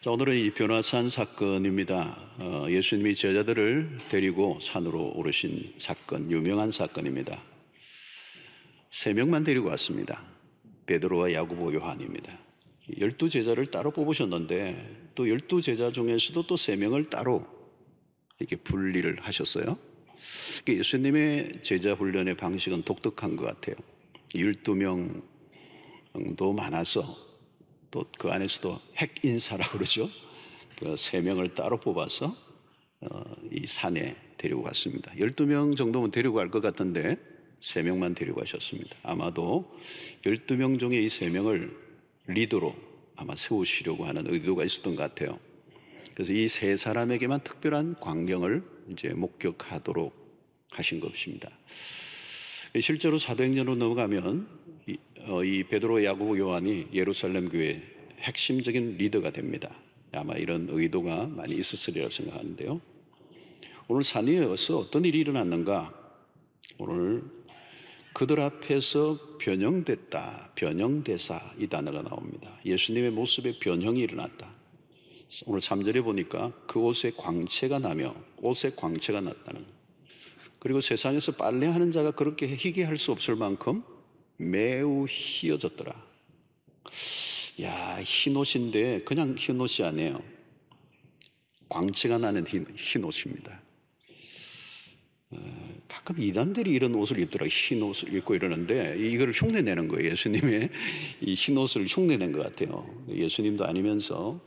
자, 오늘은 이 변화산 사건입니다. 예수님이 제자들을 데리고 산으로 오르신 사건, 유명한 사건입니다. 세 명만 데리고 왔습니다. 베드로와 야고보, 요한입니다. 12제자를 따로 뽑으셨는데 또 12제자 중에서도 또 세 명을 따로 이렇게 분리를 하셨어요. 예수님의 제자 훈련의 방식은 독특한 것 같아요. 12명도 많아서 또 그 안에서도 핵인사라고 그러죠. 그 세 명을 따로 뽑아서 이 산에 데리고 갔습니다. 12명 정도면 데리고 갈 것 같은데 세 명만 데리고 가셨습니다. 아마도 12명 중에 이 세 명을 리더로 아마 세우시려고 하는 의도가 있었던 것 같아요. 그래서 이 세 사람에게만 특별한 광경을 이제 목격하도록 하신 것입니다. 실제로 사도행전으로 넘어가면 이 베드로, 야고보, 요한이 예루살렘 교회의 핵심적인 리더가 됩니다. 아마 이런 의도가 많이 있었으리라고 생각하는데요. 오늘 산 위에서 어떤 일이 일어났는가? 오늘 그들 앞에서 변형됐다, 변형대사 이 단어가 나옵니다. 예수님의 모습에 변형이 일어났다. 오늘 3절에 보니까 그 옷에 광채가 나며 옷에 광채가 났다는, 그리고 세상에서 빨래하는 자가 그렇게 희게 할 수 없을 만큼 매우 희어졌더라. 야, 흰 옷인데 그냥 흰 옷이 아니에요. 광채가 나는 흰 옷입니다. 가끔 이단들이 이런 옷을 입더라고요. 흰 옷을 입고 이러는데 이걸 흉내내는 거예요. 예수님의 이 흰 옷을 흉내낸 것 같아요. 예수님도 아니면서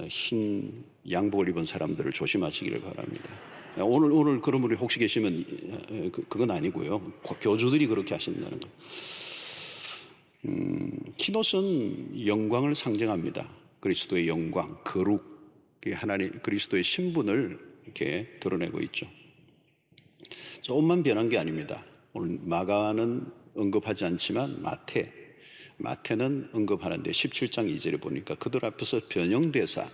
흰 양복을 입은 사람들을 조심하시기를 바랍니다. 오늘 그런 분이 혹시 계시면 그건 아니고요. 교주들이 그렇게 하신다는 거. 흰옷은 영광을 상징합니다. 그리스도의 영광, 거룩, 하나님 그리스도의 신분을 이렇게 드러내고 있죠. 옷만 변한 게 아닙니다. 오늘 마가는 언급하지 않지만 마태는 언급하는데 17장 2절에 보니까 그들 앞에서 변형대사,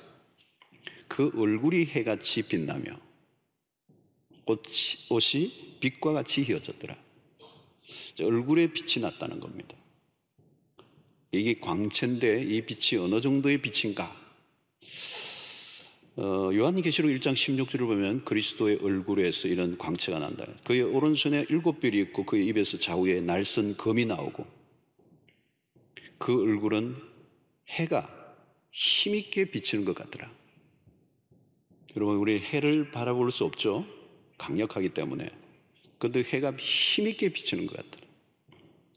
그 얼굴이 해같이 빛나며 옷이 빛과 같이 휘어졌더라. 얼굴에 빛이 났다는 겁니다. 이게 광채인데 이 빛이 어느 정도의 빛인가? 요한계시록 1장 16절을 보면 그리스도의 얼굴에서 이런 광채가 난다. 그의 오른손에 7별이 있고 그의 입에서 좌우에 날선 검이 나오고 그 얼굴은 해가 힘있게 비치는 것 같더라. 여러분, 우리 해를 바라볼 수 없죠. 강력하기 때문에. 그런데 해가 힘있게 비치는 것 같더라.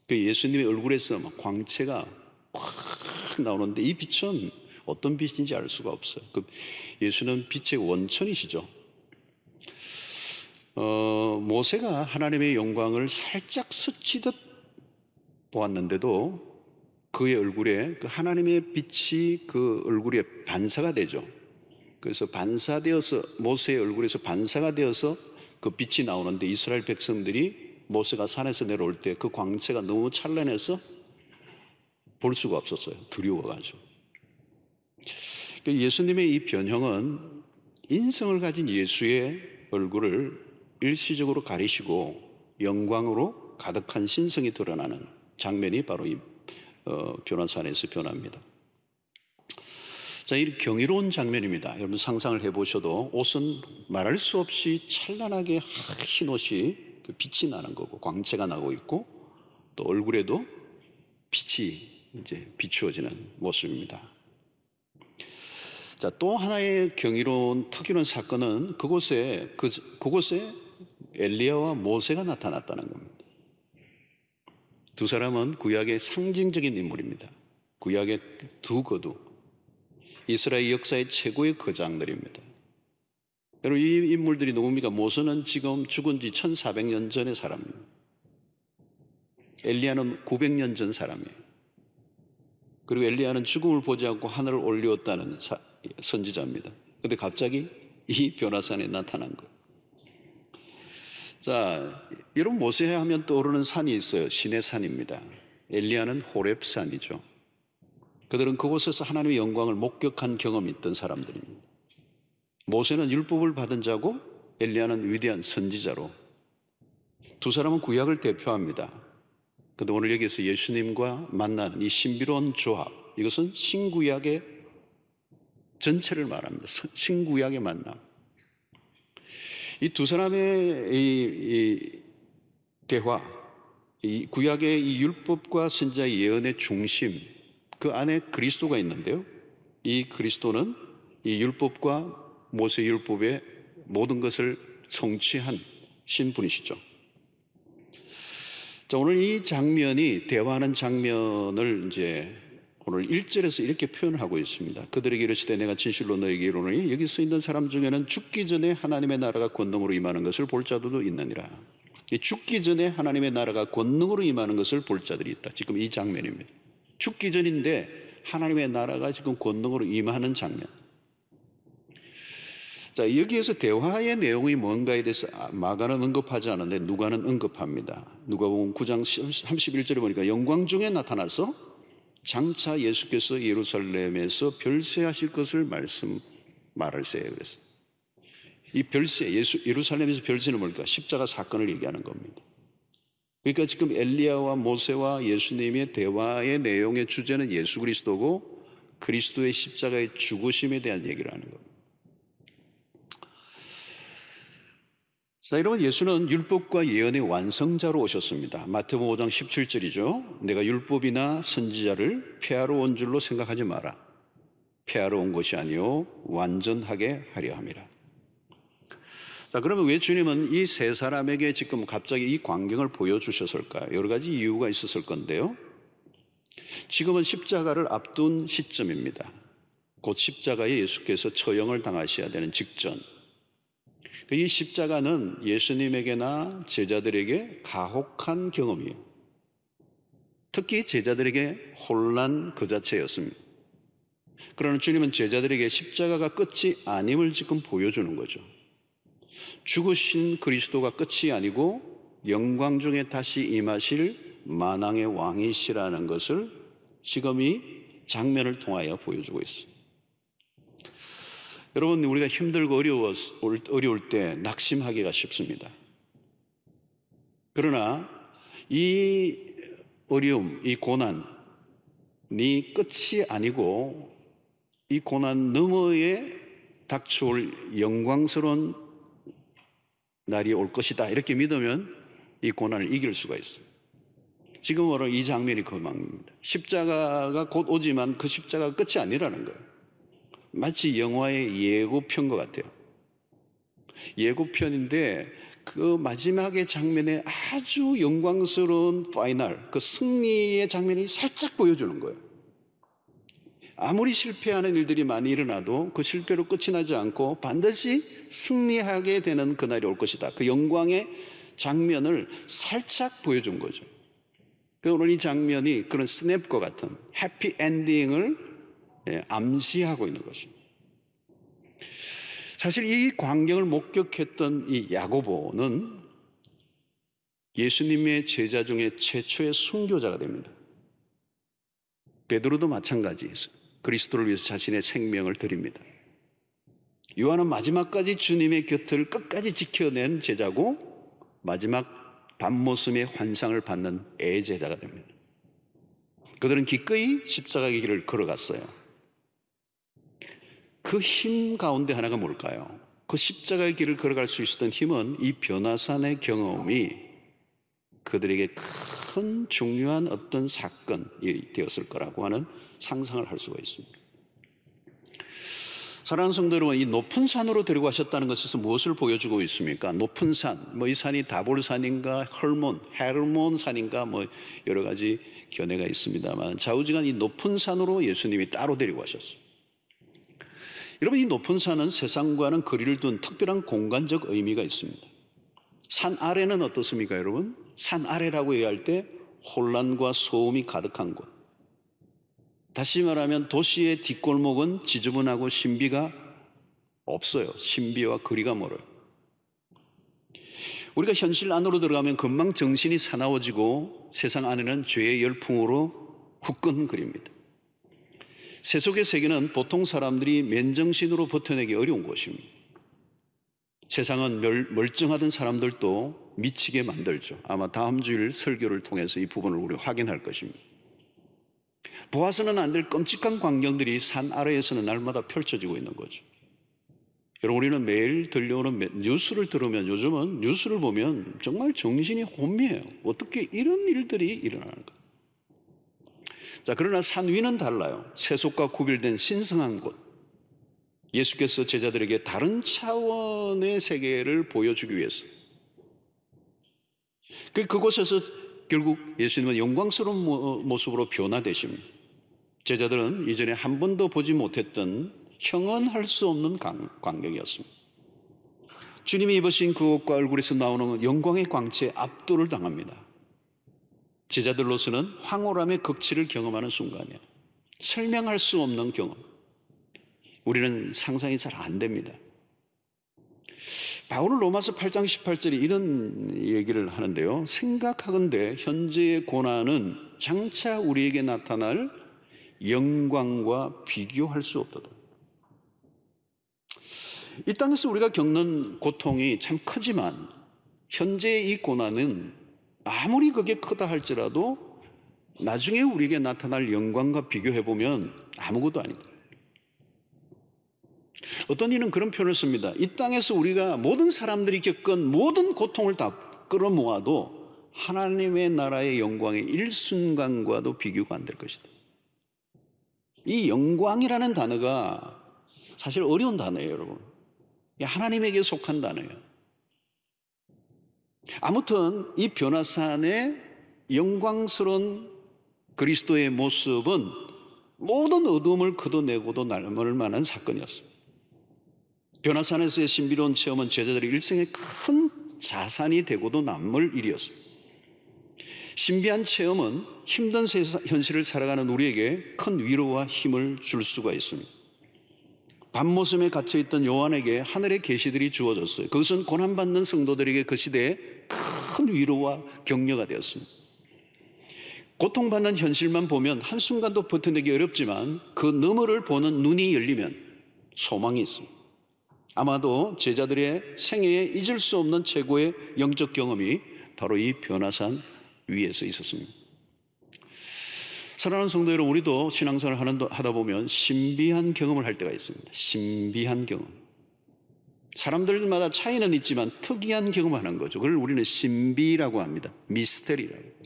그 예수님의 얼굴에서 막 광채가 확 나오는데 이 빛은 어떤 빛인지 알 수가 없어요. 예수는 빛의 원천이시죠. 모세가 하나님의 영광을 살짝 스치듯 보았는데도 그의 얼굴에 그 하나님의 빛이 그 얼굴에 반사가 되죠. 그래서 반사되어서 모세의 얼굴에서 반사가 되어서 그 빛이 나오는데 이스라엘 백성들이 모세가 산에서 내려올 때 그 광채가 너무 찬란해서 볼 수가 없었어요. 두려워가지고. 예수님의 이 변형은 인성을 가진 예수의 얼굴을 일시적으로 가리시고 영광으로 가득한 신성이 드러나는 장면이 바로 이 변화산에서 변합니다. 자, 이 경이로운 장면입니다. 여러분 상상을 해보셔도 옷은 말할 수 없이 찬란하게 흰 옷이 빛이 나는 거고 광채가 나고 있고 또 얼굴에도 빛이 이제 비추어지는 모습입니다. 자, 또 하나의 경이로운 특이한 사건은 그곳에 엘리야와 모세가 나타났다는 겁니다. 두 사람은 구약의 상징적인 인물입니다. 구약의 두 거두, 이스라엘 역사의 최고의 거장들입니다. 여러분, 이 인물들이 누굽니까? 모세는 지금 죽은 지 1400년 전의 사람입니다. 엘리야는 900년 전 사람이에요. 그리고 엘리야는 죽음을 보지 않고 하늘을 올리었다는 선지자입니다. 그런데 갑자기 이 변화산에 나타난 거예요. 자, 여러분 모세 하면 떠오르는 산이 있어요. 신의 산입니다. 엘리야는 호렙산이죠. 그들은 그곳에서 하나님의 영광을 목격한 경험이 있던 사람들입니다. 모세는 율법을 받은 자고 엘리야는 위대한 선지자로 두 사람은 구약을 대표합니다. 그런데 오늘 여기서 예수님과 만나는 이 신비로운 조합, 이것은 신구약의 전체를 말합니다. 신구약의 만남. 이 두 사람의 이 대화, 이 구약의 이 율법과 선지자의 예언의 중심, 그 안에 그리스도가 있는데요. 이 그리스도는 이 율법과 모세 율법의 모든 것을 성취한 신분이시죠. 자, 오늘 이 장면이 대화하는 장면을 이제 오늘 1절에서 이렇게 표현을 하고 있습니다. 그들에게 이르시되 내가 진실로 너에게 이르노니 여기 서 있는 사람 중에는 죽기 전에 하나님의 나라가 권능으로 임하는 것을 볼 자들도 있느니라. 죽기 전에 하나님의 나라가 권능으로 임하는 것을 볼 자들이 있다. 지금 이 장면입니다. 죽기 전인데 하나님의 나라가 지금 권능으로 임하는 장면. 자, 여기에서 대화의 내용이 뭔가에 대해서 마가는 언급하지 않은데 누가는 언급합니다. 누가복음 9장 31절에 보니까 영광 중에 나타나서 장차 예수께서 예루살렘에서 별세하실 것을 말할세요. 그래서 이 별세, 예루살렘에서 별세는 뭘까? 십자가 사건을 얘기하는 겁니다. 그러니까 지금 엘리야와 모세와 예수님의 대화의 내용의 주제는 예수 그리스도고 그리스도의 십자가의 죽으심에 대한 얘기를 하는 겁니다. 자, 여러분, 예수는 율법과 예언의 완성자로 오셨습니다. 마태복음 5장 17절이죠. 내가 율법이나 선지자를 폐하러 온 줄로 생각하지 마라. 폐하러 온 것이 아니요 완전하게 하려 함이라. 자, 그러면 왜 주님은 이 세 사람에게 지금 갑자기 이 광경을 보여주셨을까요? 여러 가지 이유가 있었을 건데요. 지금은 십자가를 앞둔 시점입니다. 곧 십자가에 예수께서 처형을 당하셔야 되는 직전. 이 십자가는 예수님에게나 제자들에게 가혹한 경험이에요. 특히 제자들에게 혼란 그 자체였습니다. 그러나 주님은 제자들에게 십자가가 끝이 아님을 지금 보여주는 거죠. 죽으신 그리스도가 끝이 아니고 영광 중에 다시 임하실 만왕의 왕이시라는 것을 지금 이 장면을 통하여 보여주고 있습니다. 여러분, 우리가 힘들고 어려울 때 낙심하기가 쉽습니다. 그러나 이 어려움, 이 고난이 끝이 아니고 이 고난 너머에 닥쳐올 영광스러운 날이 올 것이다, 이렇게 믿으면 이 고난을 이길 수가 있어요. 지금 바로 이 장면이 그 방입니다. 십자가가 곧 오지만 그 십자가가 끝이 아니라는 거예요. 마치 영화의 예고편과 같아요. 예고편인데 그 마지막의 장면에 아주 영광스러운 파이널, 그 승리의 장면이 살짝 보여주는 거예요. 아무리 실패하는 일들이 많이 일어나도 그 실패로 끝이 나지 않고 반드시 승리하게 되는 그날이 올 것이다. 그 영광의 장면을 살짝 보여준 거죠. 오늘 이 장면이 그런 스냅과 같은 해피 엔딩을 암시하고 있는 것입니다. 사실 이 광경을 목격했던 이 야고보는 예수님의 제자 중에 최초의 순교자가 됩니다. 베드로도 마찬가지, 그리스도를 위해서 자신의 생명을 드립니다. 요한은 마지막까지 주님의 곁을 끝까지 지켜낸 제자고 마지막 밤모습의 환상을 받는 애제자가 됩니다. 그들은 기꺼이 십자가의 길을 걸어갔어요. 그 힘 가운데 하나가 뭘까요? 그 십자가의 길을 걸어갈 수 있었던 힘은 이 변화산의 경험이 그들에게 큰 중요한 어떤 사건이 되었을 거라고 하는 상상을 할 수가 있습니다. 사랑하는 성도 여러분, 이 높은 산으로 데리고 가셨다는 것에서 무엇을 보여주고 있습니까? 높은 산, 이 산이 다볼산인가 헤르몬 산인가 여러 가지 견해가 있습니다만 좌우지간 이 높은 산으로 예수님이 따로 데리고 가셨습니다. 여러분, 이 높은 산은 세상과는 거리를 둔 특별한 공간적 의미가 있습니다. 산 아래는 어떻습니까, 여러분? 산 아래라고 얘기할 때 혼란과 소음이 가득한 곳. 다시 말하면 도시의 뒷골목은 지저분하고 신비가 없어요. 신비와 거리가 멀어요. 우리가 현실 안으로 들어가면 금방 정신이 사나워지고 세상 안에는 죄의 열풍으로 후끈거립니다. 세속의 세계는 보통 사람들이 맨정신으로 버텨내기 어려운 곳입니다. 세상은 멀쩡하던 사람들도 미치게 만들죠. 아마 다음 주일 설교를 통해서 이 부분을 우리 확인할 것입니다. 보아서는 안 될 끔찍한 광경들이 산 아래에서는 날마다 펼쳐지고 있는 거죠. 여러분, 우리는 매일 들려오는 뉴스를 들으면, 요즘은 뉴스를 보면 정말 정신이 혼미해요. 어떻게 이런 일들이 일어나는가. 자, 그러나 산 위는 달라요. 세속과 구별된 신성한 곳. 예수께서 제자들에게 다른 차원의 세계를 보여주기 위해서, 그곳에서 결국 예수님은 영광스러운 모습으로 변화되십니다. 제자들은 이전에 한 번도 보지 못했던 형언할 수 없는 광경이었습니다. 주님이 입으신 그 옷과 얼굴에서 나오는 영광의 광채에 압도를 당합니다. 제자들로서는 황홀함의 극치를 경험하는 순간이에요. 설명할 수 없는 경험. 우리는 상상이 잘 안 됩니다. 바울은 로마서 8장 18절에 이런 얘기를 하는데요. 생각하건대 현재의 고난은 장차 우리에게 나타날 영광과 비교할 수 없도다. 이 땅에서 우리가 겪는 고통이 참 크지만 현재의 이 고난은 아무리 그게 크다 할지라도 나중에 우리에게 나타날 영광과 비교해보면 아무것도 아니다. 어떤 이는 그런 표현을 씁니다. 이 땅에서 우리가 모든 사람들이 겪은 모든 고통을 다 끌어모아도 하나님의 나라의 영광의 일순간과도 비교가 안 될 것이다. 이 영광이라는 단어가 사실 어려운 단어예요, 여러분. 하나님에게 속한 단어예요. 아무튼 이 변화산의 영광스러운 그리스도의 모습은 모든 어두움을 걷어내고도 남을 만한 사건이었습니다. 변화산에서의 신비로운 체험은 제자들의 일생의 큰 자산이 되고도 남을 일이었습니다. 신비한 체험은 힘든 현실을 살아가는 우리에게 큰 위로와 힘을 줄 수가 있습니다. 밤모섬에 갇혀있던 요한에게 하늘의 계시들이 주어졌어요. 그것은 고난받는 성도들에게 그 시대에 큰 위로와 격려가 되었습니다. 고통받는 현실만 보면 한순간도 버텨내기 어렵지만 그 너머를 보는 눈이 열리면 소망이 있습니다. 아마도 제자들의 생애에 잊을 수 없는 최고의 영적 경험이 바로 이 변화산 위에서 있었습니다. 사랑하는 성도 여러분, 우리도 신앙생활을 하다 보면 신비한 경험을 할 때가 있습니다. 신비한 경험. 사람들마다 차이는 있지만 특이한 경험을 하는 거죠. 그걸 우리는 신비라고 합니다. 미스터리라고.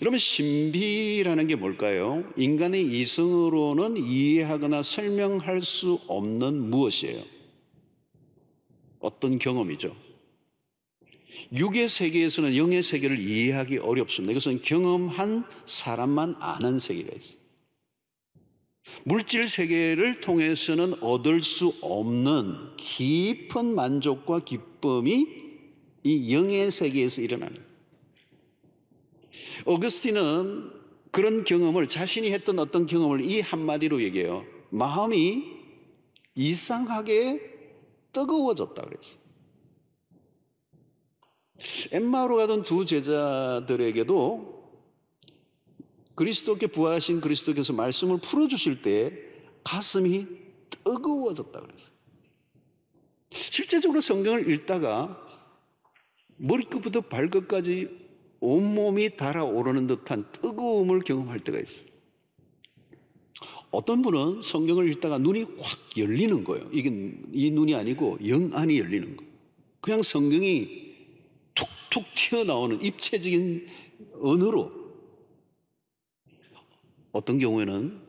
여러분, 신비라는 게 뭘까요? 인간의 이성으로는 이해하거나 설명할 수 없는 무엇이에요? 어떤 경험이죠. 육의 세계에서는 영의 세계를 이해하기 어렵습니다. 이것은 경험한 사람만 아는 세계가 있어요. 물질 세계를 통해서는 얻을 수 없는 깊은 만족과 기쁨이 이 영의 세계에서 일어나는 거예요. 어거스틴은 그런 경험을, 자신이 했던 어떤 경험을 이 한마디로 얘기해요. 마음이 이상하게 뜨거워졌다 그랬어요. 엠마오로 가던 두 제자들에게도 그리스도께 부활하신 그리스도께서 말씀을 풀어주실 때 가슴이 뜨거워졌다 그랬어요. 실제적으로 성경을 읽다가 머리끝부터 발끝까지 온몸이 달아오르는 듯한 뜨거움을 경험할 때가 있어요. 어떤 분은 성경을 읽다가 눈이 확 열리는 거예요. 이게 이 눈이 아니고 영안이 열리는 거예요. 그냥 성경이 툭툭 튀어나오는 입체적인 언어로. 어떤 경우에는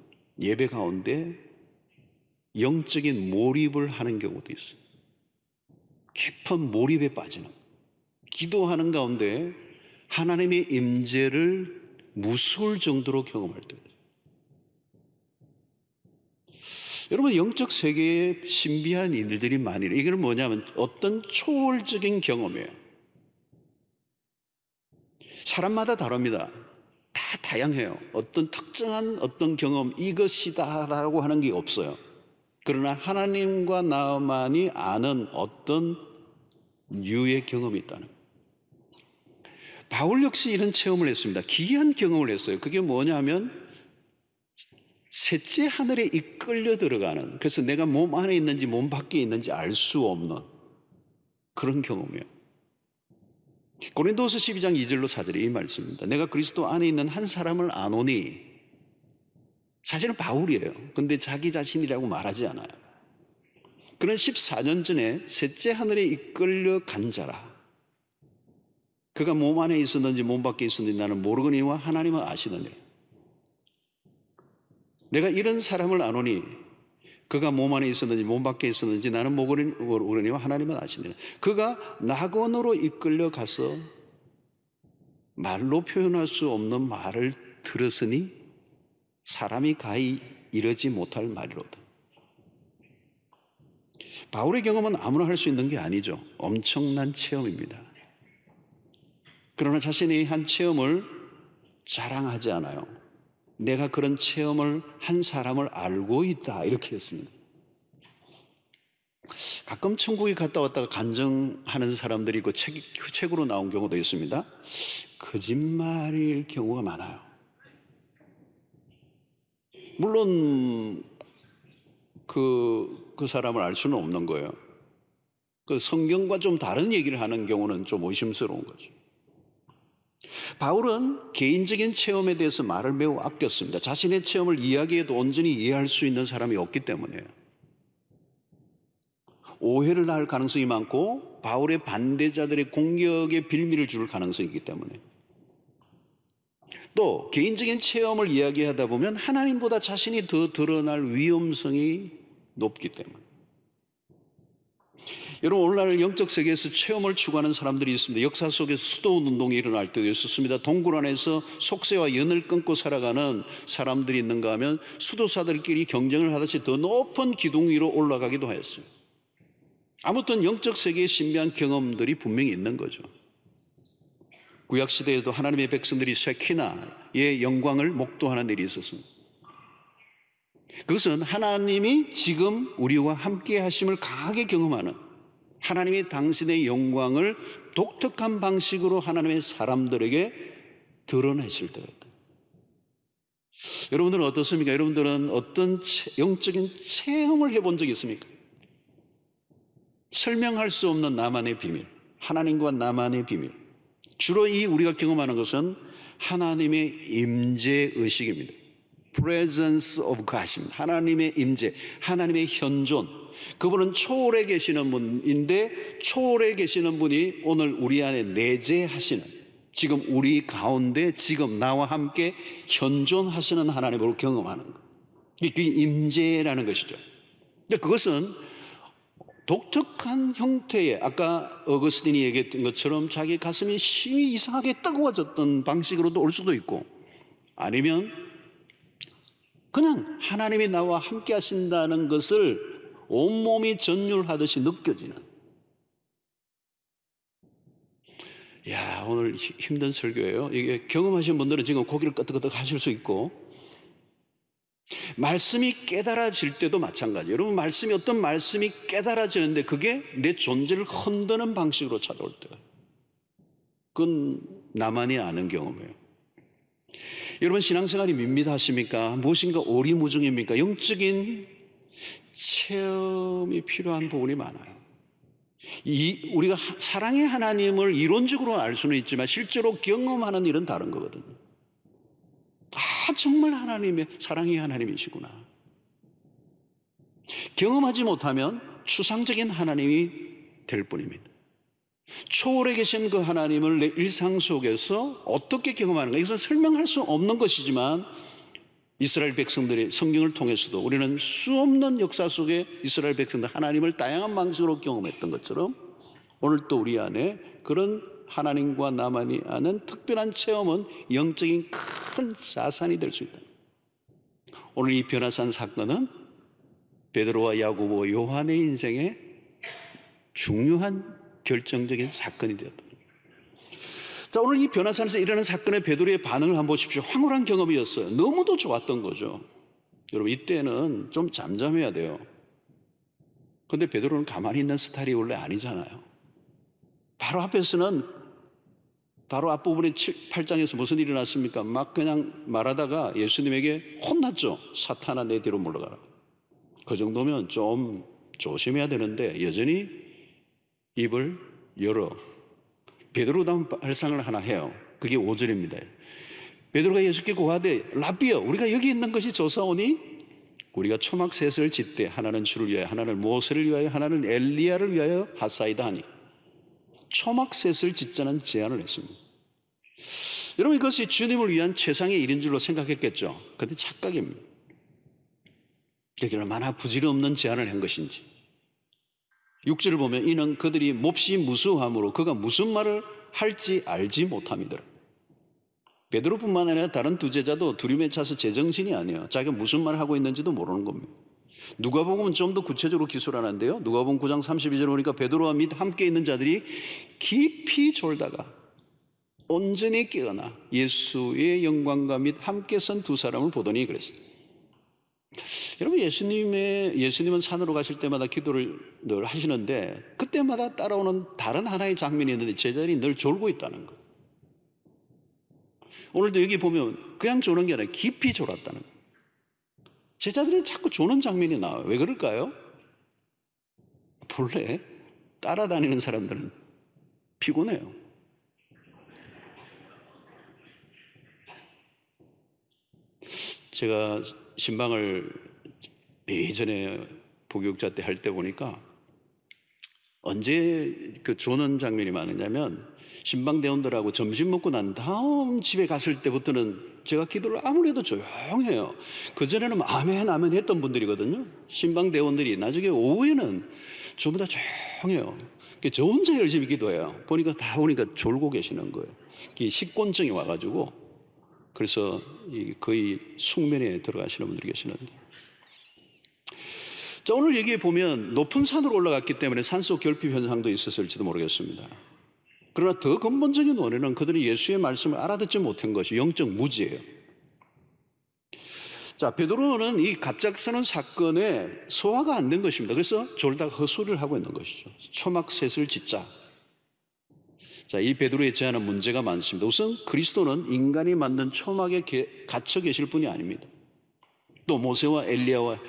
예배 가운데 영적인 몰입을 하는 경우도 있어요. 깊은 몰입에 빠지는, 기도하는 가운데 하나님의 임재를 무서울 정도로 경험할 때, 여러분, 영적 세계에 신비한 일들이 많이 일어나요. 이게 뭐냐면 어떤 초월적인 경험이에요. 사람마다 다릅니다. 다 다양해요. 어떤 특정한 어떤 경험, 이것이다라고 하는 게 없어요. 그러나 하나님과 나만이 아는 어떤 유의 경험이 있다는 거예요. 바울 역시 이런 체험을 했습니다. 기이한 경험을 했어요. 그게 뭐냐면 셋째 하늘에 이끌려 들어가는, 그래서 내가 몸 안에 있는지 몸 밖에 있는지 알 수 없는 그런 경험이에요. 고린도서 12장 2절로 4절이 이 말씀입니다. 내가 그리스도 안에 있는 한 사람을 아노니 사실은 바울이에요. 근데 자기 자신이라고 말하지 않아요. 그는 14년 전에 셋째 하늘에 이끌려 간 자라. 그가 몸 안에 있었는지 몸 밖에 있었는지 나는 모르거니와 하나님은 아시느니라. 내가 이런 사람을 아노니 그가 몸 안에 있었는지 몸 밖에 있었는지 나는 모르거니와 하나님은 아시느니라. 그가 낙원으로 이끌려 가서 말로 표현할 수 없는 말을 들었으니 사람이 가히 이르지 못할 말이로다. 바울의 경험은 아무나 할 수 있는 게 아니죠. 엄청난 체험입니다. 그러나 자신이 한 체험을 자랑하지 않아요. 내가 그런 체험을 한 사람을 알고 있다 이렇게 했습니다. 가끔 천국에 갔다 왔다가 간증하는 사람들이 있고 책으로 나온 경우도 있습니다. 거짓말일 경우가 많아요. 물론 그 사람을 알 수는 없는 거예요. 그 성경과 좀 다른 얘기를 하는 경우는 좀 의심스러운 거죠. 바울은 개인적인 체험에 대해서 말을 매우 아꼈습니다. 자신의 체험을 이야기해도 온전히 이해할 수 있는 사람이 없기 때문이에요. 오해를 낳을 가능성이 많고 바울의 반대자들의 공격에 빌미를 줄 가능성이 있기 때문에, 또 개인적인 체험을 이야기하다 보면 하나님보다 자신이 더 드러날 위험성이 높기 때문에. 여러분, 오늘날 영적 세계에서 체험을 추구하는 사람들이 있습니다. 역사 속에서 수도원 운동이 일어날 때도 있었습니다. 동굴 안에서 속세와 연을 끊고 살아가는 사람들이 있는가 하면 수도사들끼리 경쟁을 하듯이 더 높은 기둥 위로 올라가기도 하였어요. 아무튼 영적 세계의 신비한 경험들이 분명히 있는 거죠. 구약시대에도 하나님의 백성들이 쉐키나의 영광을 목도하는 일이 있었습니다. 그것은 하나님이 지금 우리와 함께 하심을 강하게 경험하는, 하나님이 당신의 영광을 독특한 방식으로 하나님의 사람들에게 드러내실 때였다. 여러분들은 어떻습니까? 여러분들은 어떤 영적인 체험을 해본 적이 있습니까? 설명할 수 없는 나만의 비밀, 하나님과 나만의 비밀. 주로 우리가 경험하는 것은 하나님의 임재의식입니다. Presence of God입니다. 하나님의 임재, 하나님의 현존. 그분은 초월에 계시는 분인데, 초월에 계시는 분이 오늘 우리 안에 내재하시는, 지금 우리 가운데 지금 나와 함께 현존하시는 하나님으로 경험하는 것. 그게 임재라는 것이죠. 근데 그것은 독특한 형태의, 아까 어거스틴이 얘기했던 것처럼 자기 가슴이 심히 이상하게 뜨거워졌던 방식으로도 올 수도 있고, 아니면 그냥 하나님이 나와 함께 하신다는 것을 온몸이 전율하듯이 느껴지는. 야, 오늘 힘든 설교예요. 이게 경험하신 분들은 지금 고개를 끄덕끄덕 하실 수 있고, 말씀이 깨달아질 때도 마찬가지예요. 여러분, 어떤 말씀이 깨달아지는데 그게 내 존재를 흔드는 방식으로 찾아올 때가, 그건 나만이 아는 경험이에요. 여러분, 신앙생활이 밋밋하십니까? 무엇인가 오리무중입니까? 영적인 체험이 필요한 부분이 많아요. 우리가 사랑의 하나님을 이론적으로 알 수는 있지만 실제로 경험하는 일은 다른 거거든요. 정말 하나님의 사랑의 하나님이시구나. 경험하지 못하면 추상적인 하나님이 될 뿐입니다. 초월에 계신 그 하나님을 내 일상 속에서 어떻게 경험하는가, 이것은 설명할 수 없는 것이지만 이스라엘 백성들이 성경을 통해서도 우리는 수 없는 역사 속에 이스라엘 백성들 하나님을 다양한 방식으로 경험했던 것처럼 오늘 또 우리 안에 그런 하나님과 나만이 아는 특별한 체험은 영적인 큰 자산이 될 수 있다. 오늘 이 변화산 사건은 베드로와 야고보, 요한의 인생에 중요한 결정적인 사건이 되었다. 자, 오늘 이 변화산에서 일어나는 사건의 베드로의 반응을 한번 보십시오. 황홀한 경험이었어요. 너무도 좋았던 거죠. 여러분, 이때는 좀 잠잠해야 돼요. 그런데 베드로는 가만히 있는 스타일이 원래 아니잖아요. 바로 앞에서는, 바로 앞부분에 8장에서 무슨 일이 났습니까? 막 그냥 말하다가 예수님에게 혼났죠. 사탄아, 내 뒤로 물러가라. 그 정도면 좀 조심해야 되는데 여전히 입을 열어 베드로다운 발상을 하나 해요. 그게 5절입니다. 베드로가 예수께 고하되 라비여 우리가 여기 있는 것이 좋사오니 우리가 초막셋을 짓되 하나는 주를 위하여 하나는 모세를 위하여 하나는 엘리야를 위하여 하사이다 하니 초막셋을 짓자는 제안을 했습니다. 여러분 이것이 주님을 위한 최상의 일인 줄로 생각했겠죠. 그런데 착각입니다. 여기 얼마나 부질없는 제안을 한 것인지 6절을 보면 이는 그들이 몹시 무수함으로 그가 무슨 말을 할지 알지 못함이더라. 베드로뿐만 아니라 다른 두 제자도 두려움에 차서 제정신이 아니에요. 자기가 무슨 말을 하고 있는지도 모르는 겁니다. 누가복음은 좀 더 구체적으로 기술하는데요. 누가복음 9장 32절 보니까 베드로와 및 함께 있는 자들이 깊이 졸다가 온전히 깨어나 예수의 영광과 및 함께 선 두 사람을 보더니 그랬어요. 여러분 예수님은 산으로 가실 때마다 기도를 늘 하시는데 그때마다 따라오는 다른 하나의 장면이 있는데 제자들이 늘 졸고 있다는 거예요. 오늘도 여기 보면 그냥 조는 게 아니라 깊이 졸았다는 거예요. 제자들이 자꾸 조는 장면이 나와요. 왜 그럴까요? 본래 따라다니는 사람들은 피곤해요. 제가 신방을 예전에 복역자 때 할 때 보니까 언제 그 조는 장면이 많으냐면 신방대원들하고 점심 먹고 난 다음 집에 갔을 때부터는 제가 기도를 아무래도 조용해요. 그전에는 아멘 아멘 했던 분들이거든요. 신방대원들이 나중에 오후에는 전부 다 조용해요. 저 혼자 열심히 기도해요. 보니까 졸고 계시는 거예요. 식곤증이 와가지고 그래서 거의 숙면에 들어가시는 분들이 계시는데 자, 오늘 여기에 보면 높은 산으로 올라갔기 때문에 산속 결핍 현상도 있었을지도 모르겠습니다. 그러나 더 근본적인 원인은 그들이 예수의 말씀을 알아듣지 못한 것이 영적 무지예요. 자, 베드로는 이 갑작스러운 사건에 소화가 안 된 것입니다. 그래서 졸다가 헛소리를 하고 있는 것이죠. 초막셋을 짓자. 자, 이 베드로의 제안은 문제가 많습니다. 우선 그리스도는 인간이 만든 초막에 갇혀 계실 분이 아닙니다. 또 모세와 엘리야와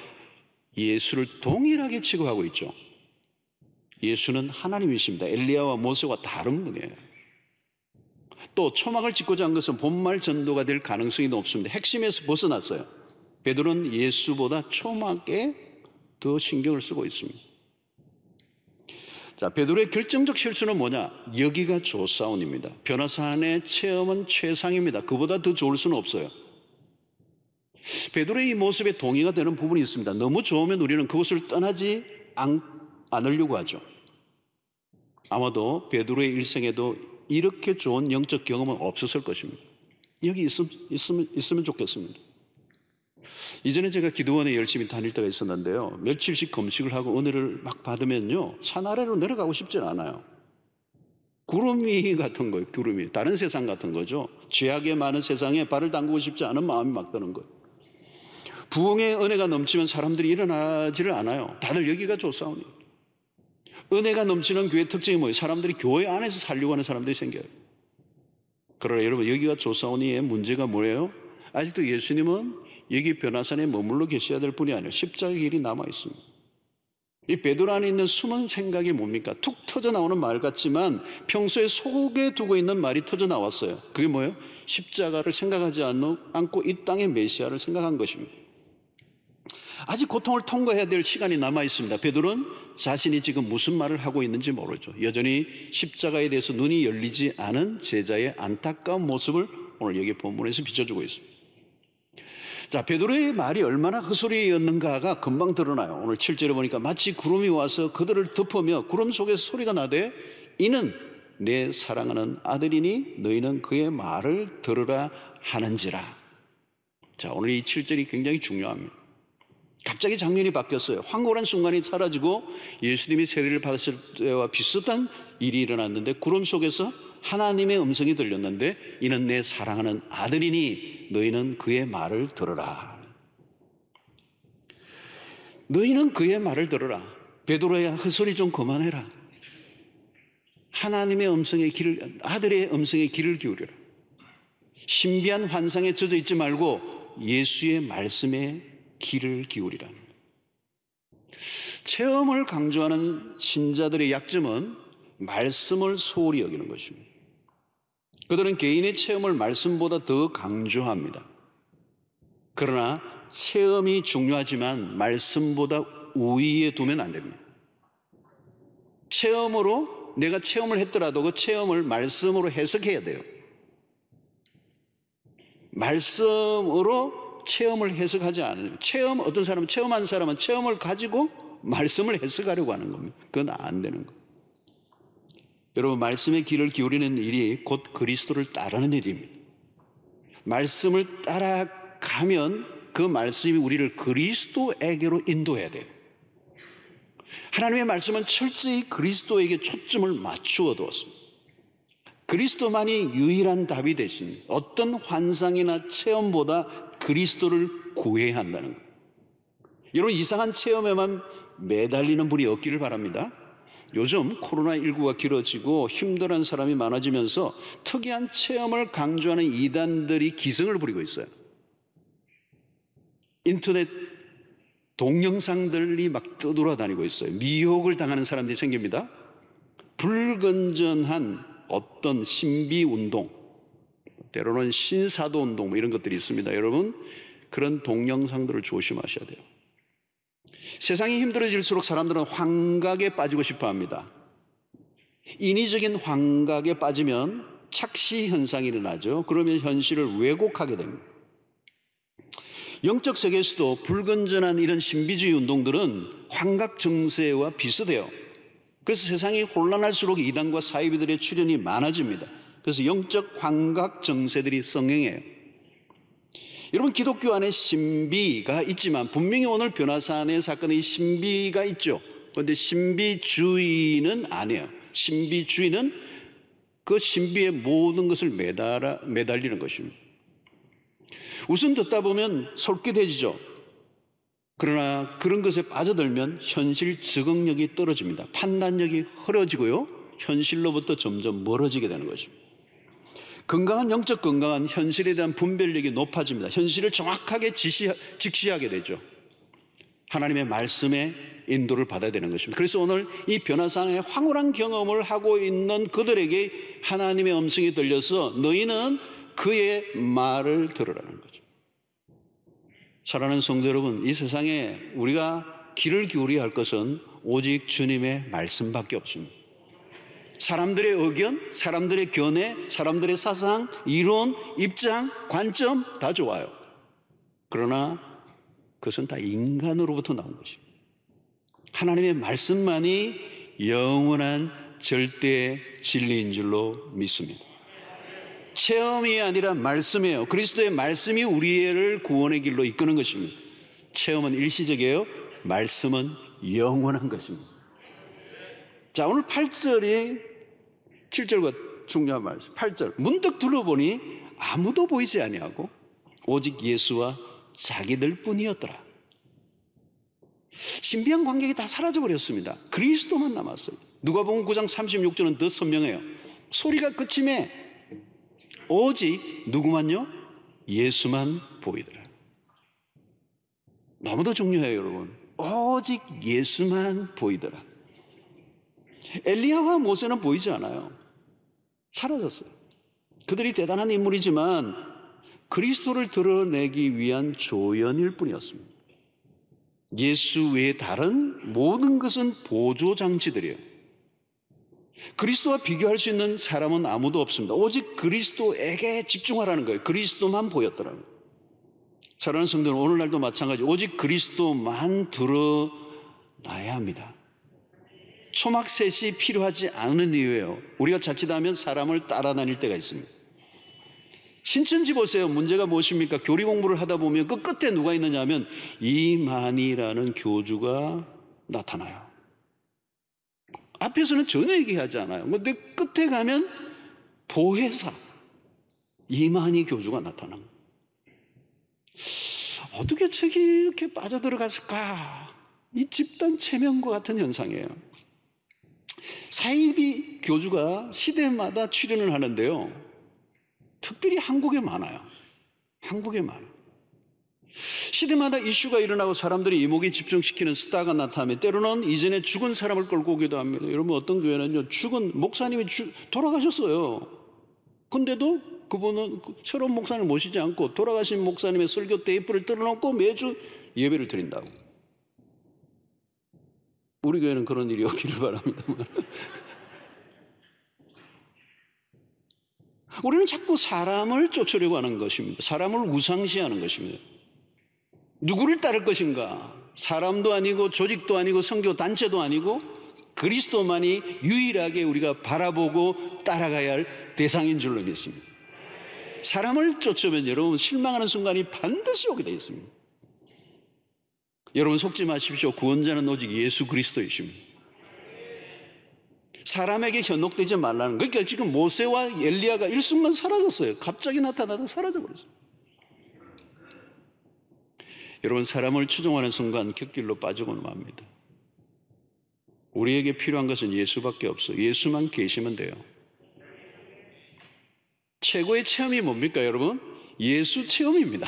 예수를 동일하게 취급하고 있죠. 예수는 하나님이십니다. 엘리야와 모세와 다른 분이에요. 또 초막을 짓고자 한 것은 본말 전도가 될 가능성이 높습니다. 핵심에서 벗어났어요. 베드로는 예수보다 초막에 더 신경을 쓰고 있습니다. 자, 베드로의 결정적 실수는 뭐냐? 여기가 좋사온입니다. 변호사의 체험은 최상입니다. 그보다 더 좋을 수는 없어요. 베드로의 이 모습에 동의가 되는 부분이 있습니다. 너무 좋으면 우리는 그것을 떠나지 않으려고 하죠. 아마도 베드로의 일생에도 이렇게 좋은 영적 경험은 없었을 것입니다. 여기 있으면 좋겠습니다. 이전에 제가 기도원에 열심히 다닐 때가 있었는데요. 며칠씩 금식을 하고 은혜를 막 받으면요, 산 아래로 내려가고 싶진 않아요. 구름이 같은 거예요. 구름이 다른 세상 같은 거죠. 죄악의 많은 세상에 발을 담그고 싶지 않은 마음이 막 드는 거예요. 부흥의 은혜가 넘치면 사람들이 일어나지를 않아요. 다들 여기가 좋사오니. 은혜가 넘치는 교회 특징이 뭐예요? 사람들이 교회 안에서 살려고 하는 사람들이 생겨요. 그러나 여러분, 여기가 좋사오니의 문제가 뭐예요? 아직도 예수님은 여기 변화산에 머물러 계셔야 될 분이 아니에요. 십자가의 길이 남아 있습니다. 이 베드로 안에 있는 숨은 생각이 뭡니까? 툭 터져 나오는 말 같지만 평소에 속에 두고 있는 말이 터져 나왔어요. 그게 뭐예요? 십자가를 생각하지 않고 이 땅의 메시아를 생각한 것입니다. 아직 고통을 통과해야 될 시간이 남아 있습니다. 베드로는 자신이 지금 무슨 말을 하고 있는지 모르죠. 여전히 십자가에 대해서 눈이 열리지 않은 제자의 안타까운 모습을 오늘 여기 본문에서 비춰주고 있습니다. 자, 베드로의 말이 얼마나 헛소리였는가가 금방 드러나요. 오늘 7절에 보니까 마치 구름이 와서 그들을 덮으며 구름 속에서 소리가 나되 이는 내 사랑하는 아들이니 너희는 그의 말을 들으라 하는지라. 자, 오늘 이 7절이 굉장히 중요합니다. 갑자기 장면이 바뀌었어요. 황홀한 순간이 사라지고 예수님이 세례를 받았을 때와 비슷한 일이 일어났는데 구름 속에서 하나님의 음성이 들렸는데 이는 내 사랑하는 아들이니 너희는 그의 말을 들으라. 너희는 그의 말을 들으라. 베드로야, 헛소리 좀 그만해라. 하나님의 음성의 길을, 아들의 음성의 귀를 기울여라. 신비한 환상에 젖어 있지 말고 예수의 말씀에 귀를 기울이라는 거예요. 체험을 강조하는 신자들의 약점은 말씀을 소홀히 여기는 것입니다. 그들은 개인의 체험을 말씀보다 더 강조합니다. 그러나 체험이 중요하지만 말씀보다 우위에 두면 안 됩니다. 체험으로 내가 체험을 했더라도 그 체험을 말씀으로 해석해야 돼요. 말씀으로 체험을 해석하지 않으면 어떤 사람은 체험한 사람은 체험을 가지고 말씀을 해석하려고 하는 겁니다. 그건 안 되는 거예요. 여러분, 말씀의 귀를 기울이는 일이 곧 그리스도를 따르는 일입니다. 말씀을 따라가면 그 말씀이 우리를 그리스도에게로 인도해야 돼요. 하나님의 말씀은 철저히 그리스도에게 초점을 맞추어 두었습니다. 그리스도만이 유일한 답이 되신 어떤 환상이나 체험보다 그리스도를 구해야 한다는 거예요. 여러분, 이상한 체험에만 매달리는 분이 없기를 바랍니다. 요즘 코로나19가 길어지고 힘들어하는 사람이 많아지면서 특이한 체험을 강조하는 이단들이 기승을 부리고 있어요. 인터넷 동영상들이 막 떠돌아다니고 있어요. 미혹을 당하는 사람들이 생깁니다. 불건전한 어떤 신비운동, 때로는 신사도운동 이런 것들이 있습니다. 여러분, 그런 동영상들을 조심하셔야 돼요. 세상이 힘들어질수록 사람들은 환각에 빠지고 싶어 합니다. 인위적인 환각에 빠지면 착시 현상이 일어나죠. 그러면 현실을 왜곡하게 됩니다. 영적 세계에서도 불건전한 이런 신비주의 운동들은 환각 정세와 비슷해요. 그래서 세상이 혼란할수록 이단과 사이비들의 출현이 많아집니다. 그래서 영적 환각 정세들이 성행해요. 여러분, 기독교 안에 신비가 있지만 분명히 오늘 변화산의 사건에 이 신비가 있죠. 그런데 신비주의는 아니에요. 신비주의는 그 신비의 모든 것을 매달리는 것입니다. 우선 듣다 보면 솔깃해지죠. 그러나 그런 것에 빠져들면 현실 적응력이 떨어집니다. 판단력이 흐려지고요, 현실로부터 점점 멀어지게 되는 것입니다. 건강한 영적 건강은 현실에 대한 분별력이 높아집니다. 현실을 정확하게 직시하게 되죠. 하나님의 말씀에 인도를 받아야 되는 것입니다. 그래서 오늘 이 변화산의 황홀한 경험을 하고 있는 그들에게 하나님의 음성이 들려서 너희는 그의 말을 들으라는 거죠. 사랑하는 성도 여러분, 이 세상에 우리가 귀를 기울여야 할 것은 오직 주님의 말씀밖에 없습니다. 사람들의 의견, 사람들의 견해, 사람들의 사상, 이론, 입장, 관점 다 좋아요. 그러나 그것은 다 인간으로부터 나온 것입니다. 하나님의 말씀만이 영원한 절대 진리인 줄로 믿습니다. 체험이 아니라 말씀이에요. 그리스도의 말씀이 우리를 구원의 길로 이끄는 것입니다. 체험은 일시적이에요. 말씀은 영원한 것입니다. 자, 오늘 8절이 7절과 중요한 말씀. 8절 문득 둘러보니 아무도 보이지 아니하고 오직 예수와 자기들 뿐이었더라. 신비한 관객이 다 사라져버렸습니다. 그리스도만 남았어요. 누가복음 9장 36절은 더 선명해요. 소리가 그침에 오직 누구만요? 예수만 보이더라. 너무도 중요해요, 여러분. 오직 예수만 보이더라. 엘리야와 모세는 보이지 않아요. 사라졌어요. 그들이 대단한 인물이지만 그리스도를 드러내기 위한 조연일 뿐이었습니다. 예수 외에 다른 모든 것은 보조장치들이에요. 그리스도와 비교할 수 있는 사람은 아무도 없습니다. 오직 그리스도에게 집중하라는 거예요. 그리스도만 보였더라고요. 사랑하는 성도는 오늘날도 마찬가지, 오직 그리스도만 드러나야 합니다. 초막셋이 필요하지 않은 이유예요. 우리가 자칫하면 사람을 따라다닐 때가 있습니다. 신천지 보세요. 문제가 무엇입니까? 교리 공부를 하다 보면 그 끝에 누가 있느냐 하면 이만희라는 교주가 나타나요. 앞에서는 전혀 얘기하지 않아요. 근데 끝에 가면 보혜사 이만희 교주가 나타납니다. 어떻게 책이 이렇게 빠져들어갔을까? 이 집단 체면과 같은 현상이에요. 사이비 교주가 시대마다 출연을 하는데요, 특별히 한국에 많아요. 한국에 많아요. 시대마다 이슈가 일어나고 사람들이 이목에 집중시키는 스타가 나타나면 때로는 이전에 죽은 사람을 끌고 오기도 합니다. 여러분, 어떤 교회는요, 죽은 목사님이 돌아가셨어요. 근데도 그분은 새로운 목사님을 모시지 않고 돌아가신 목사님의 설교 테이프를 틀어놓고 매주 예배를 드린다고. 우리 교회는 그런 일이 없기를 바랍니다만. 우리는 자꾸 사람을 쫓으려고 하는 것입니다. 사람을 우상시하는 것입니다. 누구를 따를 것인가? 사람도 아니고 조직도 아니고 선교 단체도 아니고 그리스도만이 유일하게 우리가 바라보고 따라가야 할 대상인 줄로 믿습니다. 사람을 쫓으면 여러분 실망하는 순간이 반드시 오게 되어 있습니다. 여러분 속지 마십시오. 구원자는 오직 예수 그리스도이십니다. 사람에게 현혹되지 말라는 거예요. 그러니까 지금 모세와 엘리야가 일순간 사라졌어요. 갑자기 나타나다 사라져버렸어요. 여러분 사람을 추종하는 순간 곁길로 빠지고는 맙니다. 우리에게 필요한 것은 예수밖에 없어요. 예수만 계시면 돼요. 최고의 체험이 뭡니까 여러분? 예수 체험입니다.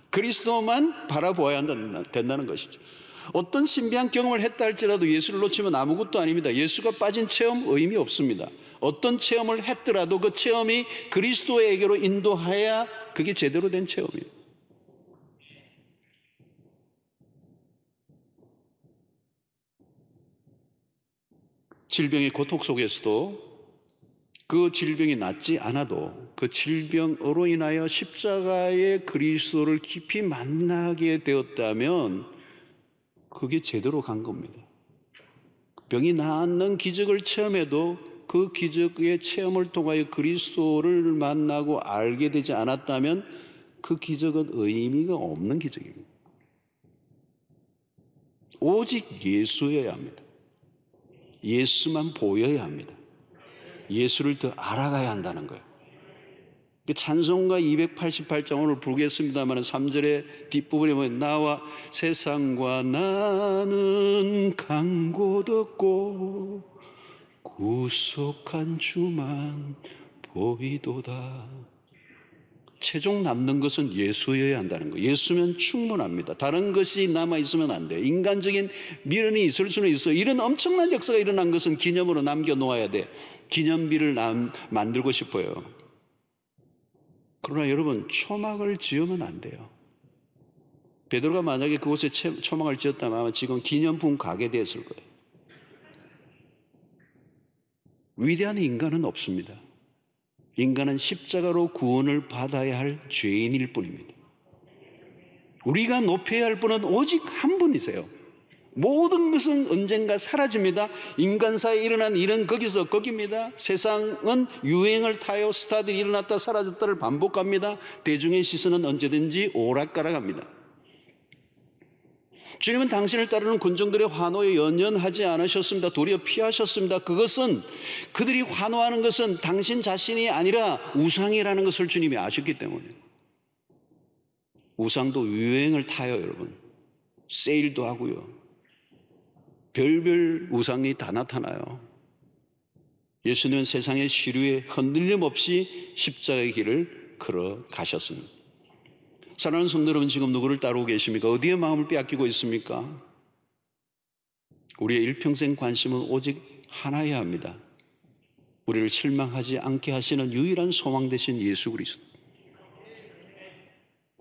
그리스도만 바라보아야 된다는 것이죠. 어떤 신비한 경험을 했다 할지라도 예수를 놓치면 아무것도 아닙니다. 예수가 빠진 체험 의미 없습니다. 어떤 체험을 했더라도 그 체험이 그리스도에게로 인도해야 그게 제대로 된 체험이에요. 질병의 고통 속에서도 그 질병이 낫지 않아도 그 질병으로 인하여 십자가의 그리스도를 깊이 만나게 되었다면 그게 제대로 간 겁니다. 병이 낫는 기적을 체험해도 그 기적의 체험을 통하여 그리스도를 만나고 알게 되지 않았다면 그 기적은 의미가 없는 기적입니다. 오직 예수여야 합니다. 예수만 보여야 합니다. 예수를 더 알아가야 한다는 거예요. 찬송가 288장 오늘 부르겠습니다만 3절의 뒷부분에 보면 나와 세상과 나는 간 곳 없고 구속한 주만 보이도다. 최종 남는 것은 예수여야 한다는 거예요. 예수면 충분합니다. 다른 것이 남아있으면 안 돼요. 인간적인 미련이 있을 수는 있어요. 이런 엄청난 역사가 일어난 것은 기념으로 남겨놓아야 돼. 기념비를 만들고 싶어요. 그러나 여러분 초막을 지으면 안 돼요. 베드로가 만약에 그곳에 초막을 지었다면 아마 지금 기념품 가게 되었을 거예요. 위대한 인간은 없습니다. 인간은 십자가로 구원을 받아야 할 죄인일 뿐입니다. 우리가 높여야 할 분은 오직 한 분이세요. 모든 것은 언젠가 사라집니다. 인간사에 일어난 일은 거기서 거기입니다. 세상은 유행을 타요. 스타들이 일어났다 사라졌다를 반복합니다. 대중의 시선은 언제든지 오락가락합니다. 주님은 당신을 따르는 군중들의 환호에 연연하지 않으셨습니다. 도리어 피하셨습니다. 그것은 그들이 환호하는 것은 당신 자신이 아니라 우상이라는 것을 주님이 아셨기 때문에. 우상도 유행을 타요, 여러분. 세일도 하고요. 별별 우상이 다 나타나요. 예수님은 세상의 시류에 흔들림 없이 십자가의 길을 걸어가셨습니다. 사랑하는 성도 여러분, 지금 누구를 따르고 계십니까? 어디에 마음을 빼앗기고 있습니까? 우리의 일평생 관심은 오직 하나여야 합니다. 우리를 실망하지 않게 하시는 유일한 소망 되신 예수 그리스도.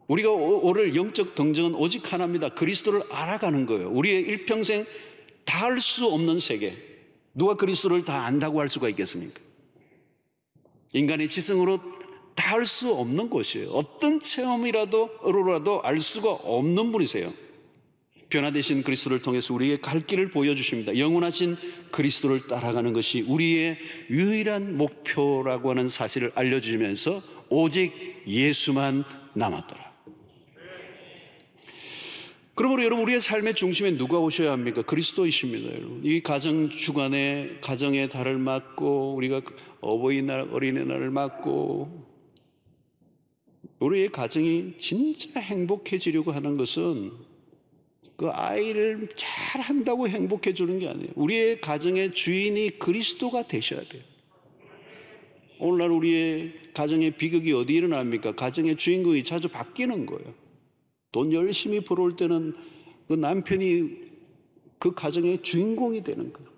우리가 오를 영적 등정은 오직 하나입니다. 그리스도를 알아가는 거예요. 우리의 일평생 다 알 수 없는 세계. 누가 그리스도를 다 안다고 할 수가 있겠습니까? 인간의 지성으로 다 알 수 없는 것이에요. 어떤 체험이라도 알 수가 없는 분이세요. 변화되신 그리스도를 통해서 우리에게 갈 길을 보여주십니다. 영원하신 그리스도를 따라가는 것이 우리의 유일한 목표라고 하는 사실을 알려주시면서 오직 예수만 남았더라. 그러므로 여러분, 우리의 삶의 중심에 누가 오셔야 합니까? 그리스도이십니다. 여러분, 이 가정 주간에 가정의 달을 맞고 우리가 어버이날, 어린이날을 맞고 우리의 가정이 진짜 행복해지려고 하는 것은 그 아이를 잘 한다고 행복해 주는 게 아니에요. 우리의 가정의 주인이 그리스도가 되셔야 돼요. 오늘날 우리의 가정의 비극이 어디 일어납니까? 가정의 주인공이 자주 바뀌는 거예요. 돈 열심히 벌어올 때는 그 남편이 그 가정의 주인공이 되는 거예요.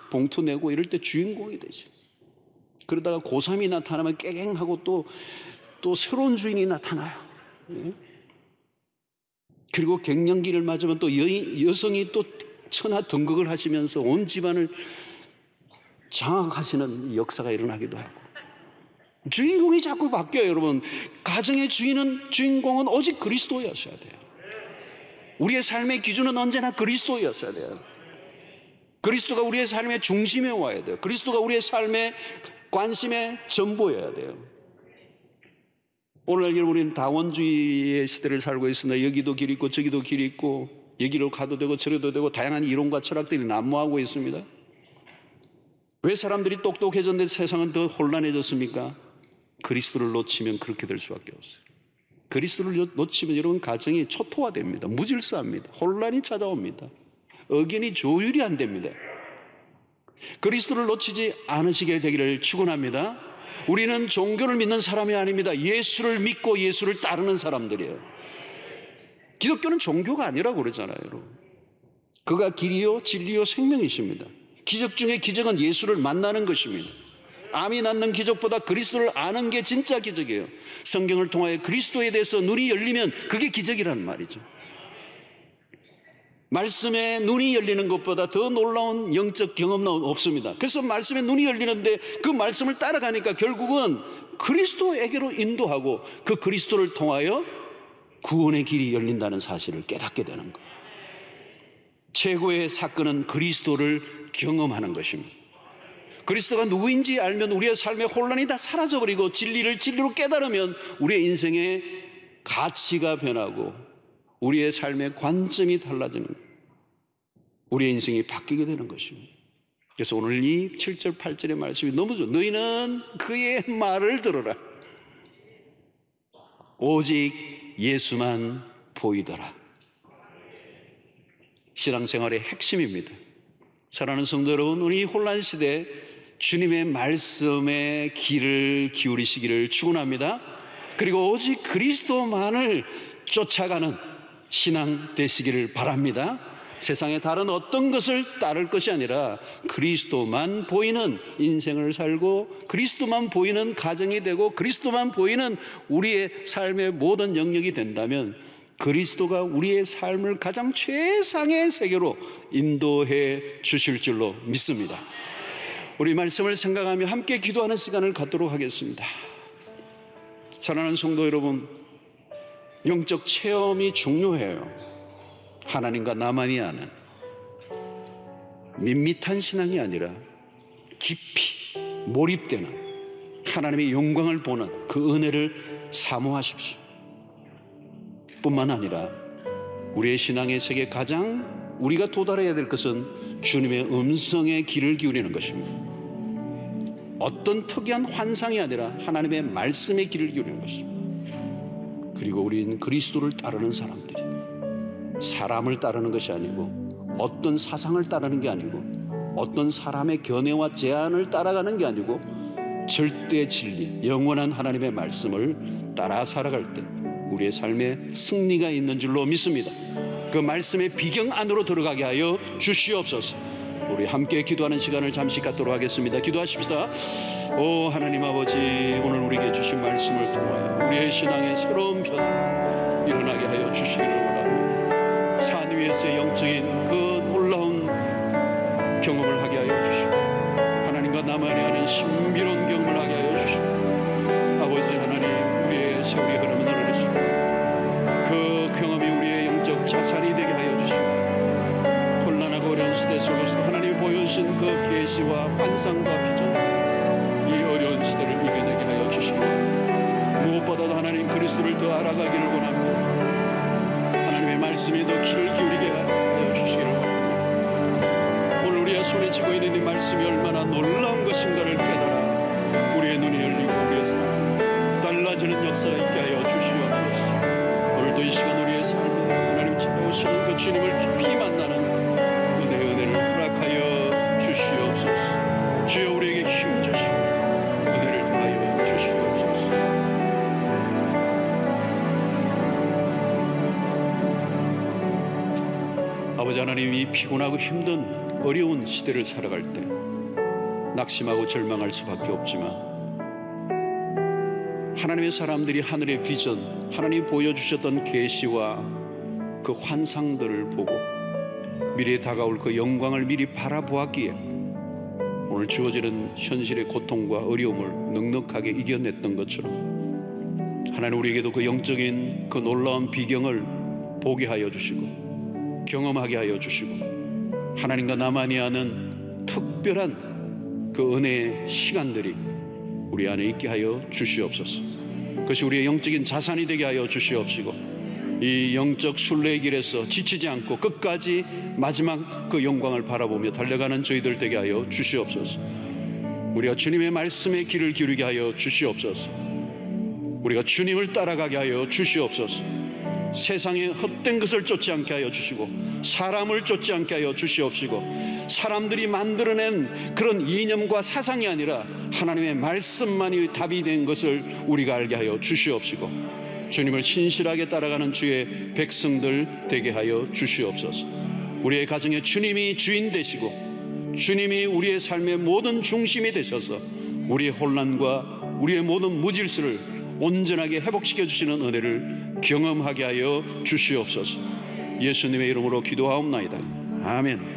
봉투 내고 이럴 때 주인공이 되지. 그러다가 고3이 나타나면 깨갱하고 또 새로운 주인이 나타나요. 그리고 갱년기를 맞으면 또 여성이 또 천하 등극을 하시면서 온 집안을 장악하시는 역사가 일어나기도 하고, 주인공이 자꾸 바뀌어요. 여러분, 가정의 주인공은 오직 그리스도였어야 돼요. 우리의 삶의 기준은 언제나 그리스도였어야 돼요. 그리스도가 우리의 삶의 중심에 와야 돼요. 그리스도가 우리의 삶의 관심의 전부여야 돼요. 오늘날 우리는 다원주의의 시대를 살고 있습니다. 여기도 길 있고 저기도 길 있고, 여기로 가도 되고 저리도 되고, 다양한 이론과 철학들이 난무하고 있습니다. 왜 사람들이 똑똑해졌는데 세상은 더 혼란해졌습니까? 그리스도를 놓치면 그렇게 될 수밖에 없어요. 그리스도를 놓치면 여러분, 가정이 초토화됩니다. 무질서합니다. 혼란이 찾아옵니다. 의견이 조율이 안 됩니다. 그리스도를 놓치지 않으시게 되기를 축원합니다. 우리는 종교를 믿는 사람이 아닙니다. 예수를 믿고 예수를 따르는 사람들이에요. 기독교는 종교가 아니라고 그러잖아요, 여러분. 그가 길이요 진리요 생명이십니다. 기적 중에 기적은 예수를 만나는 것입니다. 암이 낫는 기적보다 그리스도를 아는 게 진짜 기적이에요. 성경을 통하여 그리스도에 대해서 눈이 열리면 그게 기적이라는 말이죠. 말씀에 눈이 열리는 것보다 더 놀라운 영적 경험은 없습니다. 그래서 말씀에 눈이 열리는데 그 말씀을 따라가니까 결국은 그리스도에게로 인도하고, 그 그리스도를 통하여 구원의 길이 열린다는 사실을 깨닫게 되는 거예요. 최고의 사건은 그리스도를 경험하는 것입니다. 그리스도가 누구인지 알면 우리의 삶의 혼란이 다 사라져버리고, 진리를 진리로 깨달으면 우리의 인생의 가치가 변하고 우리의 삶의 관점이 달라지는 거예요. 우리의 인생이 바뀌게 되는 것입니다. 그래서 오늘 이 7절 8절의 말씀이 너무 좋아요. 너희는 그의 말을 들어라. 오직 예수만 보이더라. 신앙생활의 핵심입니다. 사랑하는 성도 여러분, 우리 혼란 시대 주님의 말씀에 귀를 기울이시기를 축원합니다. 그리고 오직 그리스도만을 쫓아가는 신앙 되시기를 바랍니다. 세상의 다른 어떤 것을 따를 것이 아니라 그리스도만 보이는 인생을 살고, 그리스도만 보이는 가정이 되고, 그리스도만 보이는 우리의 삶의 모든 영역이 된다면 그리스도가 우리의 삶을 가장 최상의 세계로 인도해 주실 줄로 믿습니다. 우리 말씀을 생각하며 함께 기도하는 시간을 갖도록 하겠습니다. 사랑하는 성도 여러분, 영적 체험이 중요해요. 하나님과 나만이 아는 밋밋한 신앙이 아니라 깊이 몰입되는 하나님의 영광을 보는 그 은혜를 사모하십시오. 뿐만 아니라 우리의 신앙의 세계 가장 우리가 도달해야 될 것은 주님의 음성에 귀를 기울이는 것입니다. 어떤 특이한 환상이 아니라 하나님의 말씀에 귀를 기울이는 것입니다. 그리고 우리는 그리스도를 따르는 사람들이 사람을 따르는 것이 아니고, 어떤 사상을 따르는 게 아니고, 어떤 사람의 견해와 제안을 따라가는 게 아니고, 절대 진리, 영원한 하나님의 말씀을 따라 살아갈 때 우리의 삶에 승리가 있는 줄로 믿습니다. 그 말씀의 비경 안으로 들어가게 하여 주시옵소서. 우리 함께 기도하는 시간을 잠시 갖도록 하겠습니다. 기도하십시다. 오 하나님 아버지, 오늘 우리에게 주신 말씀을 통하여 우리의 신앙의 새로운 변화가 일어나게 하여 주시기를 원합니다. 산 위에서의 영적인 그 놀라운 경험을 하게 하여 주시고, 하나님과 나만이 아는 신비로운 경험을 하게 하여 주시고, 아버지 하나님, 우리의 세월이 흐르는 하늘에서 그 경험이 우리의 영적 자산이 되게 하여 주시고, 혼란하고 어려운 시대 속에서도 하나님이 보여주신 그 계시와 환상과 비전, 이 어려운 시대를 이겨내게 하여 주시고, 무엇보다도 하나님 그리스도를 더 알아가기를 원합니다. 하나님의 말씀에 더 귀를 기울이게 하여 주시기를 원합니다. 오늘 우리의 손에 쥐고 있는 이 말씀이 얼마나 놀라운 것인가를 깨달아 우리의 눈이 열리고 우리의 삶 달라지는 역사가 있게 하여 주시옵소서. 오늘도 이 시간 우리의 삶에 하나님 찾아오시는 그 주님을 깊이 만나는 은혜를 허락하여 주시옵소서. 주여 우리에게 힘 주시고 은혜를 더하여 주시옵소서. 아버지 하나님, 이 피곤하고 힘든 어려운 시대를 살아갈 때 낙심하고 절망할 수밖에 없지만 하나님의 사람들이 하늘의 비전, 하나님이 보여주셨던 계시와 그 환상들을 보고 미래에 다가올 그 영광을 미리 바라보았기에 오늘 주어지는 현실의 고통과 어려움을 넉넉하게 이겨냈던 것처럼 하나님 우리에게도 그 영적인 그 놀라운 비경을 보게 하여 주시고 경험하게 하여 주시고 하나님과 나만이 아는 특별한 그 은혜의 시간들이 우리 안에 있게 하여 주시옵소서. 그것이 우리의 영적인 자산이 되게 하여 주시옵시고 이 영적 순례의 길에서 지치지 않고 끝까지 마지막 그 영광을 바라보며 달려가는 저희들 되게 하여 주시옵소서. 우리가 주님의 말씀에 귀를 기울이게 하여 주시옵소서. 우리가 주님을 따라가게 하여 주시옵소서. 세상의 헛된 것을 쫓지 않게 하여 주시고 사람을 쫓지 않게 하여 주시옵시고 사람들이 만들어낸 그런 이념과 사상이 아니라 하나님의 말씀만이 답이 된 것을 우리가 알게 하여 주시옵시고 주님을 신실하게 따라가는 주의 백성들 되게 하여 주시옵소서. 우리의 가정에 주님이 주인 되시고 주님이 우리의 삶의 모든 중심이 되셔서 우리의 혼란과 우리의 모든 무질서를 온전하게 회복시켜 주시는 은혜를 경험하게 하여 주시옵소서. 예수님의 이름으로 기도하옵나이다. 아멘.